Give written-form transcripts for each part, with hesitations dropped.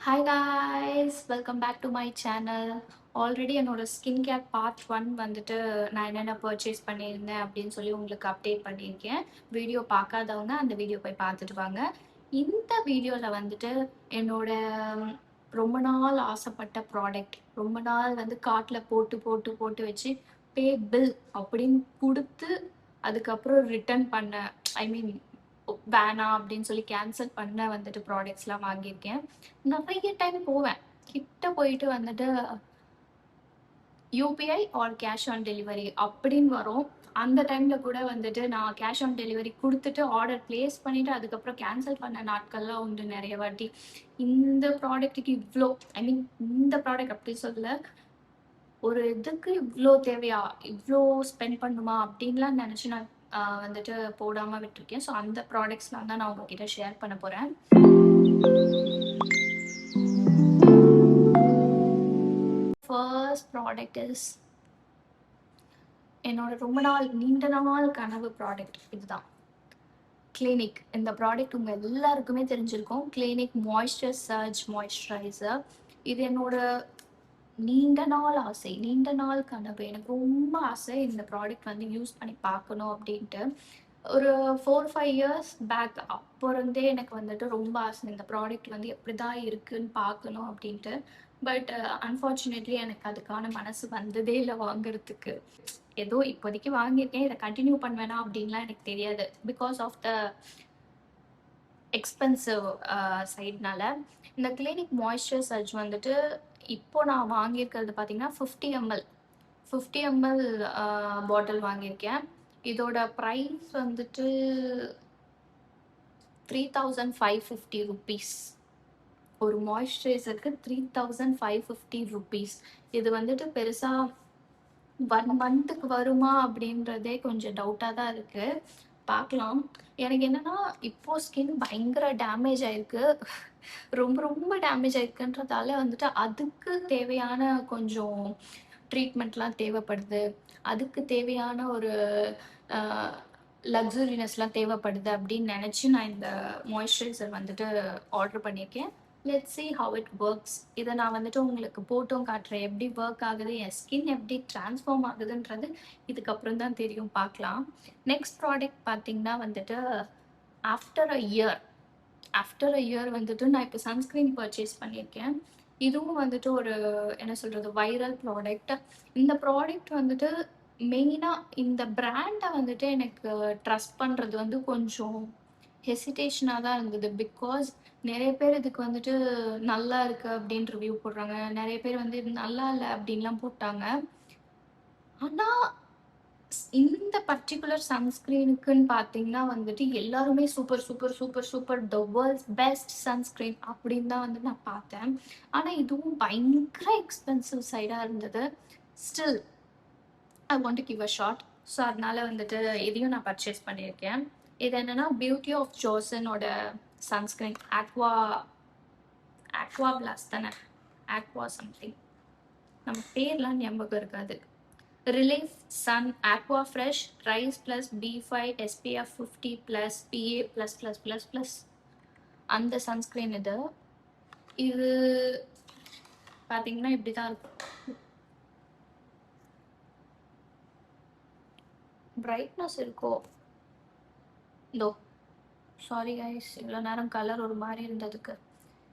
Hi guys, welcome back to my channel. Already என்னோட skin care part 1 வந்துட்டு நான் என்னென்ன பர்ச்சேஸ் பண்ணியிருந்தேன் அப்படின்னு சொல்லி உங்களுக்கு அப்டேட் பண்ணியிருக்கேன். வீடியோ பார்க்காதவங்க அந்த வீடியோ போய் பார்த்துட்டு வாங்க. இந்த வீடியோவில் வந்துட்டு என்னோட ரொம்ப நாள் ஆசைப்பட்ட ப்ராடக்ட், ரொம்ப நாள் வந்து கார்ட்டில் போட்டு போட்டு போட்டு வச்சு பே பில் அப்படின்னு கொடுத்து அதுக்கப்புறம் ரிட்டர்ன் பண்ண, ஐ மீன் வேணாம் அப்படின்னு சொல்லி கேன்சல் பண்ண வந்துட்டு ப்ராடக்ட்ஸ்லாம் வாங்கியிருக்கேன். நிறைய டைம் போவேன், கிட்ட போயிட்டு வந்துட்டு UPI R cash on delivery அப்படின்னு வரும். அந்த டைம்ல கூட வந்துட்டு நான் கேஷ் ஆன் டெலிவரி கொடுத்துட்டு ஆர்டர் பிளேஸ் பண்ணிட்டு அதுக்கப்புறம் கேன்சல் பண்ண நாட்கள்லாம் உண்டு நிறைய வாட்டி. இந்த ப்ராடக்ட்டுக்கு இவ்வளோ, ஐ மீன் இந்த ப்ராடக்ட் அப்படி சொல்ல, ஒரு இதுக்கு இவ்வளோ தேவையா, இவ்வளோ ஸ்பெண்ட் பண்ணுமா அப்படின்லாம் நினச்சி நான் வந்துட்டு போடாமல் விட்டுருக்கேன். ஸோ அந்த ப்ராடக்ட்ஸ்லாம் தான் நான் உங்ககிட்ட ஷேர் பண்ண போகிறேன். ஃபர்ஸ்ட் ப்ராடக்ட் இஸ் என்னோட ரொம்ப நாள் நீண்ட நாள் கனவு ப்ராடக்ட் இதுதான். கிளினிக். இந்த ப்ராடக்ட் உங்கள் எல்லாருக்குமே தெரிஞ்சிருக்கும். Clinic moisture surge moisturiser. இது என்னோட நீண்ட நாள் ஆசை, நீண்ட நாள் கனவு. எனக்கு ரொம்ப ஆசை இந்த ப்ராடக்ட் வந்து யூஸ் பண்ணி பார்க்கணும் அப்படின்ட்டு. ஒரு 4-5 இயர்ஸ் பேக் அப்போ இருந்தே எனக்கு வந்துட்டு ரொம்ப ஆசை இந்த ப்ராடக்ட் வந்து எப்படி தான் இருக்குன்னு பார்க்கணும் அப்படின்ட்டு. பட் அன்ஃபார்ச்சுனேட்லி எனக்கு அதுக்கான மனசு வந்ததே இல்லை வாங்குறதுக்கு. ஏதோ இப்போதைக்கு வாங்கியிருக்கேன், இதை கண்டினியூ பண்ணுவேனா அப்படின்லாம் எனக்கு தெரியாது. பிகாஸ் ஆஃப் த எக்ஸ்பென்சிவ் சைட்னால. இந்த கிளினிக் மாய்ஸ்சர் சர்ஜ் வந்துட்டு இப்போ நான் வாங்கியிருக்கிறது பார்த்தீங்கன்னா 50 ml பாட்டில் வாங்கியிருக்கேன். இதோட ப்ரைஸ் வந்துட்டு 3550 rupees. ஒரு மாய்ஸ்சரைசருக்கு 3550 rupees. இது வந்துட்டு பெருசாக 1 மந்த்துக்கு வருமா அப்படின்றதே கொஞ்சம் டவுட்டாக தான் இருக்குது. பார்க்கலாம். எனக்கு என்னன்னா இப்போ ஸ்கின் பயங்கர டேமேஜ் ஆயிருக்கு. ரொம்ப ரொம்ப டேமேஜ் ஆயிருக்குன்றதால வந்துட்டு அதுக்கு தேவையான கொஞ்சம் ட்ரீட்மெண்ட்லாம் தேவைப்படுது. அதுக்கு தேவையான ஒரு லக்ஸுரினஸ்லாம் தேவைப்படுது அப்படின்னு நினச்சி நான் இந்த மாய்ஸ்சரைசர் வந்துட்டு ஆர்டர் பண்ணியிருக்கேன். Let's see how it works. இதை நான் வந்துட்டு உங்களுக்கு போட்டும் காட்டுறேன், எப்படி ஒர்க் ஆகுது, என் ஸ்கின் எப்படி டிரான்ஸ்ஃபார்ம் ஆகுதுன்றது இதுக்கப்புறம் தான் தெரியும், பார்க்கலாம். நெக்ஸ்ட் ப்ராடக்ட் பார்த்தீங்கன்னா வந்துட்டு ஆஃப்டர் அ இயர் வந்துட்டு நான் இப்போ சன்ஸ்க்ரீன் பர்ச்சேஸ் பண்ணியிருக்கேன். இதுவும் வந்துட்டு ஒரு என்ன சொல்கிறது, வைரல் ப்ராடக்ட். இந்த ப்ராடக்ட் வந்துட்டு மெயினாக இந்த பிராண்டை வந்துட்டு எனக்கு ட்ரஸ்ட் பண்ணுறது வந்து கொஞ்சம் ஹெசிடேஷனாக தான் இருந்தது. பிகாஸ் நிறைய பேர் இதுக்கு வந்துட்டு நல்லா இருக்கு அப்படின்னு ரிவ்யூ போடுறாங்க, நிறைய பேர் வந்து இது நல்லா இல்லை அப்படின்லாம் போட்டாங்க. ஆனால் இந்த பர்டிகுலர் சன்ஸ்க்ரீனுக்குன்னு பார்த்தீங்கன்னா வந்துட்டு எல்லாருமே super super super super the world's best sunscreen அப்படின்னு தான் வந்து நான் பார்த்தேன். ஆனால் இதுவும் பயங்கர எக்ஸ்பென்சிவ் சைடாக இருந்தது. Still I want to give a shot. So அதனால வந்துட்டு இதையும் நான் பர்ச்சேஸ் பண்ணியிருக்கேன். இது என்னன்னா பியூட்டி ஆஃப் ஜோசனோட சன்ஸ்க்ரீன். ஆக்வா பிளாஸ் தானே, ஆக்வா சம்திங், நம்ம பேர்லாம் ஞாபகம் இருக்காது. Relief sun aqua fresh rice plus B5 SPF 50 plus PA plus plus plus plus அந்த சன்ஸ்க்ரீன். இது பார்த்தீங்கன்னா இப்படி தான் இருக்கும். பிரைட்னஸ் இருக்கோ இதோ, சாரி கைஸ், இவ்வளோ நேரம் கலர் ஒரு மாதிரி இருந்ததுக்கு.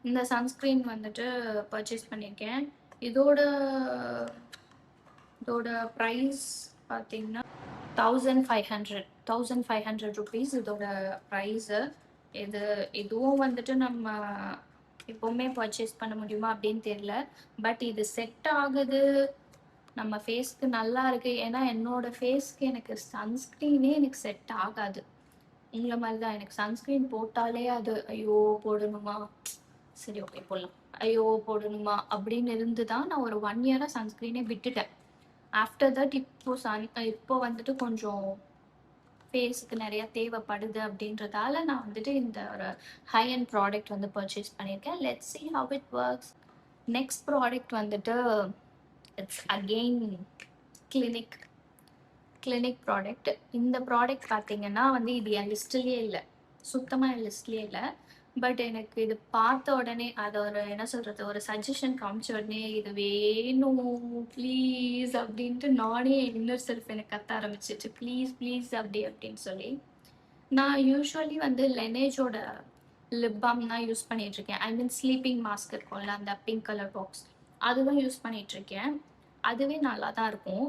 இந்த சன்ஸ்க்ரீன் வந்துட்டு பர்ச்சேஸ் பண்ணியிருக்கேன். இதோட ப்ரைஸ் பார்த்தீங்கன்னா 1500 rupees இதோட ப்ரைஸு. இதுவும் வந்துட்டு நம்ம எப்போவுமே பர்ச்சேஸ் பண்ண முடியுமா அப்படின்னு தெரியல. பட் இது செட் ஆகுது, நம்ம ஃபேஸ்க்கு நல்லா இருக்குது. ஏன்னா என்னோட ஃபேஸ்க்கு எனக்கு சன்ஸ்க்ரீனே எனக்கு செட் ஆகாது. உங்களை மாதிரி தான், எனக்கு சன்ஸ்க்ரீன் போட்டாலே அது ஐயோ போடணுமா, சரி ஓகே போடலாம், ஐயோ போடணுமா அப்படின்னு இருந்து தான் நான் ஒரு 1 இயராக சன்ஸ்க்ரீனே விட்டுட்டேன். ஆஃப்டர் தட் இப்போ வந்துட்டு கொஞ்சம் ஃபேஸுக்கு நிறையா தேவைப்படுது அப்படின்றதால நான் வந்துட்டு இந்த ஒரு ஹை அண்ட் ப்ராடக்ட் வந்து பர்ச்சேஸ் பண்ணியிருக்கேன். Let's see how it works. Next product வந்துட்டு இட்ஸ் அகெயின் கிளினிக் ப்ராடக்ட். இந்த ப்ராடக்ட் பார்த்தீங்கன்னா வந்து இது என் லிஸ்ட்லேயே இல்லை, சுத்தமாக என் லிஸ்ட்லேயே இல்லை. பட் எனக்கு இது பார்த்த உடனே அது ஒரு என்ன சொல்றது? ஒரு சஜஷன் காமிச்ச உடனே, "இது வேணும் ப்ளீஸ்" அப்படின்ட்டு நானே இன்னர் செல்ஃப் எனக்கு கத்த ஆரம்பிச்சுச்சு. "ப்ளீஸ், ப்ளீஸ்" அப்படி அப்படின்னு சொல்லி. நான் யூசுவலி வந்து Laneige-ஓட லிப் பாம் தான் யூஸ் பண்ணிட்டுருக்கேன். ஐ மீன் ஸ்லீப்பிங் மாஸ்க் இருக்கும்ல, அந்த பிங்க் கலர் பாக்ஸ். அதுதான் யூஸ் பண்ணிட்டுருக்கேன். அதுவே நல்லா தான் இருக்கும்.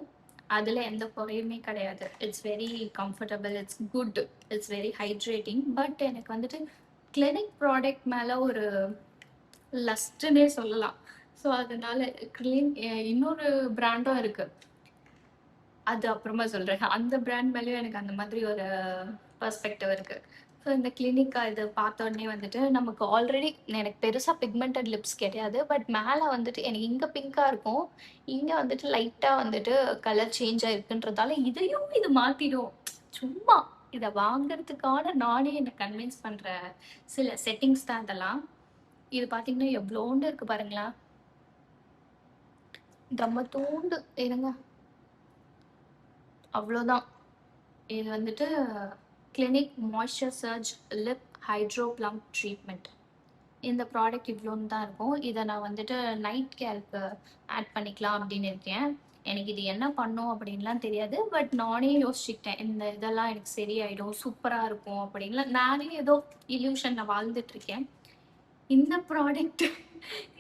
அதில எந்த குறையுமே கிடையாது. It's very comfortable, it's good, it's very hydrating. But எனக்கு வந்துட்டு கிளினிக் ப்ராடக்ட் மேல ஒரு லஸ்ட்டுன்னே சொல்லலாம். ஸோ அதனால இன்னொரு பிராண்டும் இருக்கு. அது அப்புறமா சொல்றேன். அந்த பிராண்ட் மேலயும் எனக்கு அந்த மாதிரி ஒரு பெர்ஸ்பெக்டிவ் இருக்கு. ஸோ இந்த கிளினிக் இது பார்த்த உடனே வந்துட்டு நமக்கு ஆல்ரெடி எனக்கு பெருசா பிக்மெண்டட் லிப்ஸ் கிடையாது. பட் மேல வந்துட்டு எனக்கு இங்க பிங்க்கா இருக்கும். இங்க வந்துட்டு லைட்டா வந்துட்டு கலர் சேஞ்ச் ஆயிருக்குன்றதால, இதையும் இது மாத்திடும். சும்மா இத வாங்குறதுக்கான நானே என்ன கன்வின்ஸ் பண்ற சில செட்டிங்ஸ் தான் இதெல்லாம். இது பார்த்தீங்கன்னா, எவ்வளோண்டு இருக்கு பாருங்களேன். தம்மத்தூண்டு இருங்க. அவ்வளோதான். இது வந்துட்டு clinic moisture surge lip hydro plump treatment. இந்த ப்ராடக்ட் இவ்வளோன்னு தான் இருக்கும். இதை நான் வந்துட்டு நைட் கேருக்கு ஆட் பண்ணிக்கலாம் அப்படின்னு இருக்கேன். எனக்கு இது என்ன பண்ணும் அப்படின்லாம் தெரியாது. பட் நானே யோசிச்சுக்கிட்டேன். இந்த இதெல்லாம் எனக்கு சரியாயிடும், சூப்பராக இருக்கும் அப்படின்லாம் நானே ஏதோ இல்யூஷனில் வாழ்ந்துட்டு இருக்கேன். இந்த ப்ராடக்ட்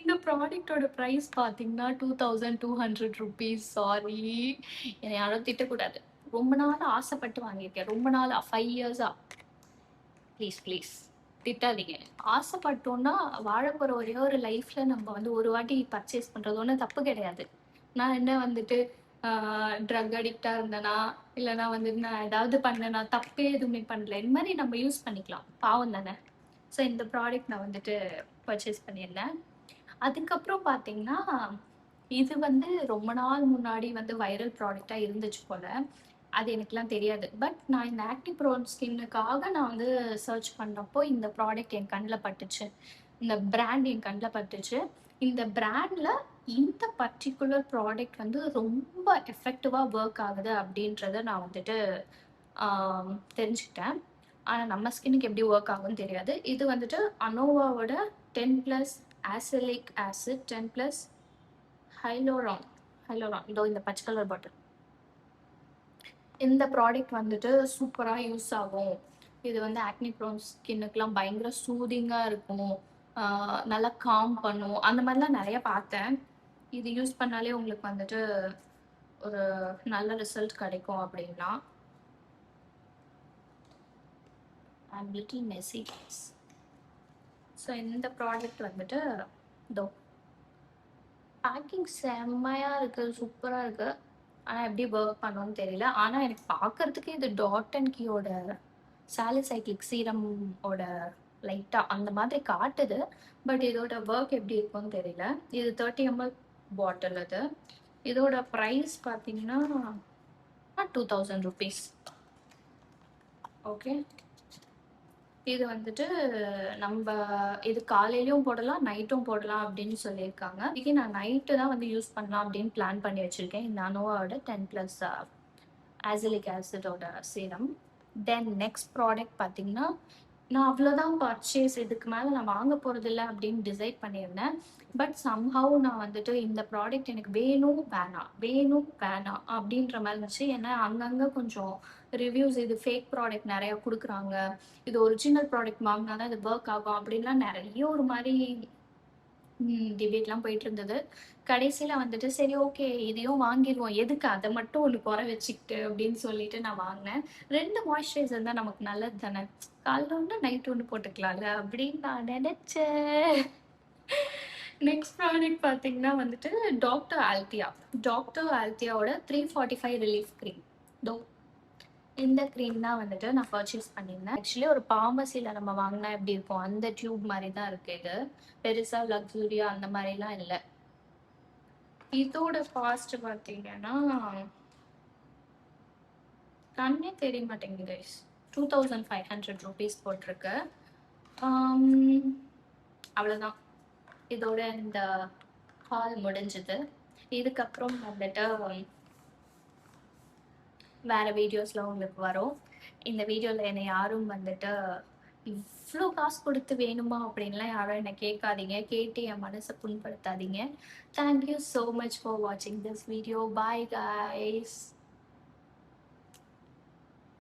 இந்த ப்ராடக்ட்டோட ப்ரைஸ் பார்த்தீங்கன்னா ₹2200. சாரி, என்னை யாரும் திட்டக்கூடாது. ரொம்ப நாள் ஆசைப்பட்டு வாங்கியிருக்கேன். ரொம்ப நாளா 5 இயர்ஸா. ப்ளீஸ் ப்ளீஸ் திட்டாதீங்க. ஆசைப்பட்டோம்னா வாழப்போற ஒரே ஒரு லைஃப்ல நம்ம வந்து ஒரு வாட்டி பர்ச்சேஸ் பண்றது ஒன்றும் தப்பு கிடையாது. நான் என்ன வந்துட்டு ட்ரக் அடிக்டா இருந்தேனா, இல்லைனா வந்து நான் ஏதாவது பண்ணேனா, தப்பே எதுவுமே பண்ணல. இந்த மாதிரி நம்ம யூஸ் பண்ணிக்கலாம். பாவம் தானே. ஸோ இந்த ப்ராடக்ட் நான் வந்துட்டு பர்ச்சேஸ் பண்ணியிருந்தேன். அதுக்கப்புறம் பார்த்தீங்கன்னா, இது வந்து ரொம்ப நாள் முன்னாடி வந்து வைரல் ப்ராடக்ட்டா இருந்துச்சு போல. அது எனக்கெல்லாம் தெரியாது. பட் நான் இந்த ஆக்னி ப்ரோன் ஸ்கின்னுக்காக நான் வந்து சர்ச் பண்ணப்போ இந்த ப்ராடக்ட் என் கண்ல பட்டுச்சு. இந்த பிராண்ட் என் கண்ல பட்டுச்சு. இந்த பிராண்ட்ல இந்த பர்ட்டிகுலர் ப்ராடக்ட் வந்து ரொம்ப எஃபெக்டிவா ஒர்க் ஆகுது அப்படின்றத நான் வந்துட்டு தெரிஞ்சுக்கிட்டேன். ஆனா நம்ம ஸ்கின்னுக்கு எப்படி ஒர்க் ஆகும்னு தெரியாது. இது வந்துட்டு அனோவாவோட 10+ ஆசிலிக் ஆசிட், 10+ ஹைலோரான் ஹைலோரான் இதோ இந்த பச்சை கலர் பாட்டில். இந்த ப்ராடக்ட் வந்துட்டு சூப்பரா யூஸ் ஆகும். இது வந்து ஆக்னி ப்ரோன் ஸ்கின்னுக்குலாம் பயங்கர சூதிங்கா இருக்கும். நல்லா காம் பண்ணும். அந்த மாதிரிலாம் நெறைய பார்த்தேன். இது யூஸ் பண்ணாலே உங்களுக்கு வந்துட்டு ஒரு நல்ல ரிசல்ட் கிடைக்கும் அப்படின்லாம். ஐ அம் லிட்டில் மெஸ்ஸி கைஸ். ஸோ இந்த ப்ராடக்ட் வந்துட்டு இதோ பேக்கிங் செம்மையா இருக்கு. சூப்பரா இருக்கு. ஆனா எப்படி ஒர்க் பண்ணும்னு தெரியல. ஆனா எனக்கு பார்க்கறதுக்கு இது டாட் அண்ட் கீயோட சாலிசைக்ளிக் சீரம் ஓட லைட்டா அந்த மாதிரி காட்டுது. பட் இதோட ஒர்க் எப்படி இருக்கும்னு தெரியல. இது 30 ml பாட்டில் இது. இதோட பிரைஸ் பார்த்தீங்கன்னா ₹2000. ஓகே. இது வந்துட்டு நம்ப இது காலையிலயும் போடலாம், நைட்டும் போடலாம் அப்படின்னு சொல்லியிருக்காங்க. இதுக்கு நான் நைட்டு தான் வந்து யூஸ் பண்ணலாம் அப்படின்னு பிளான் பண்ணி வச்சிருக்கேன். இந்த அனோவாவோட 10+ ஆசிலிக் ஆசிடோட சீரம். தென் நெக்ஸ்ட் ப்ராடக்ட் பார்த்தீங்கன்னா, நான் அவ்வளோதான் பர்ச்சேஸ், இதுக்கு மேலே நான் வாங்க போறதில்ல அப்படின்னு டிசைட் பண்ணியிருந்தேன். பட் சம்ஹவ் நான் வந்துட்டு இந்த ப்ராடக்ட் எனக்கு வேணும், வேணாம், வேணும், வேணாம் அப்படின்ற மாதிரி இருந்துச்சு. ஏன்னா அங்கங்க கொஞ்சம் ரிவ்யூஸ் இது ஃபேக் ப்ராடக்ட் நெறைய குடுக்குறாங்க. இது ஒரிஜினல் ப்ராடக்ட் வாங்குனா தான் இது ஒர்க் ஆகும் அப்படின்லாம் நெறைய ஒரு மாரி டிபேட்லாம் போயிட்டு இருந்தது. கடைசியில வந்துட்டு சரி ஓகே இதையும் வாங்கிருவோம். எதுக்கு அத மட்டும் ஒண்ணு குறை வச்சுக்கிட்டு அப்படின்னு சொல்லிட்டு நான் வாங்குனேன். 2 மாய்ஸ்சரைசர் தான் நமக்கு நல்லது தானே. காலைல ஒண்ணு, நைட் ஒண்ணு போட்டுக்கலாம்ல அப்படின்னு நான் நெனச்சேன். நெக்ஸ்ட் ப்ராடக்ட் பார்த்தீங்கன்னா வந்துட்டு டாக்டர் ஆல்தியா. டாக்டர் ஆல்தியாவோட 345 ரிலீஃப் கிரீம். இதோ இந்த கிரீம் தான் வந்துட்டு நான் பர்ச்சேஸ் பண்ணியிருந்தேன். ஆக்சுவலி ஒரு பார்மசில நம்ம வாங்குனா எப்படி இருக்கும், அந்த டியூப் மாரி தான் இருக்கு இது. பெருசா லக்ஸூரியா அந்த மாரிலாம் இல்ல. இதோட காஸ்ட் பார்த்தீங்கன்னா, கண்ணே தெரிய மாட்டேங்குது கைஸ். ₹2500 போட்டிருக்கு. அவ்வளோதான். இதோட இந்த ஹால் முடிஞ்சது. இதுக்கப்புறம் வந்துட்டு வேற வீடியோஸ்ல உங்களுக்கு வரும். இந்த வீடியோல என்னை யாரும் வந்துட்டு இவ்ளோ காசு குடுத்து வேணுமா? அப்படின்லாம் யாரும் என்ன கேட்காதீங்க. கேட்டு என் மனச புண்படுத்தாதீங்க. Thank you so much for வாட்சிங் திஸ் வீடியோ. Bye guys.